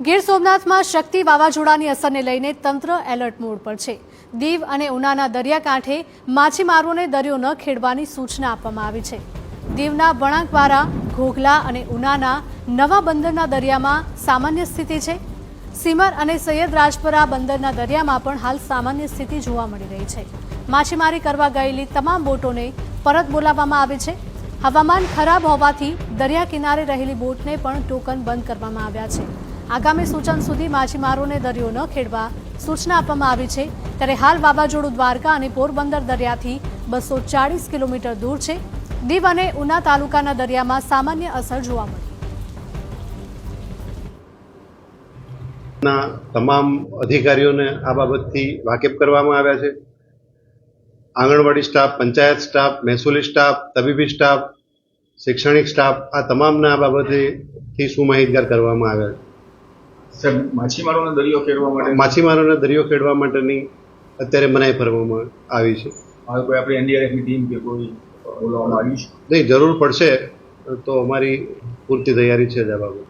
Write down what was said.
ગીર સોમનાથમાં શક્તિ વાવાઝોડાની અસરને લઈને તંત્ર એલર્ટ મોડ પર છે। દીવ અને ઉનાના દરિયાકાંઠે માછીમારોને દરિયો ન ખેડવાની સૂચના આપવામાં આવી છે। દીવના વણાકવારા, ઘોઘલા અને ઉનાના નવા બંદરના દરિયામાં સામાન્ય સ્થિતિ છે। સીમર અને સૈયદરાજપરા બંદરના દરિયામાં પણ હાલ સામાન્ય સ્થિતિ જોવા મળી રહી છે। માછીમારી કરવા ગયેલી તમામ બોટોને પરત બોલાવવામાં આવી છે। હવામાન ખરાબ હોવાથી દરિયા કિનારે રહેલી બોટને પણ ટોકન બંધ કરવામાં આવ્યા છે। આગામી સૂચન સુધી માછીમારોને દરિયો ન ખેડવા સૂચના આપવામાં આવી છે। ત્યારે હાલ વાવાઝોડું દ્વારકા અને પોરબંદર દરિયાથી 240 કિલોમીટર દૂર છે। દીવ અને ઉના તાલુકાના દરિયામાં સામાન્ય અસર જોવા મળી। તમામ અધિકારીઓને આ બાબતથી વાકેફ કરવામાં આવ્યા છે। આંગણવાડી સ્ટાફ, પંચાયત સ્ટાફ, મહેસૂલી સ્ટાફ, તબીબી સ્ટાફ, શૈક્ષણિક સ્ટાફ આ તમામને આ બાબતથી સુમાહિતગાર કરવામાં આવ્યા છે। સર, માછીમારોને દરિયો ખેડવા માટેની અત્યારે મનાઈ ફરવામાં આવી છે। હાલ કોઈ આપણી એનડીઆરએફની ટીમ કે કોઈ બોલાવવામાં આવી છે? નહીં, જરૂર પડશે તો અમારી પૂરતી તૈયારી છે જ આ બાબતે।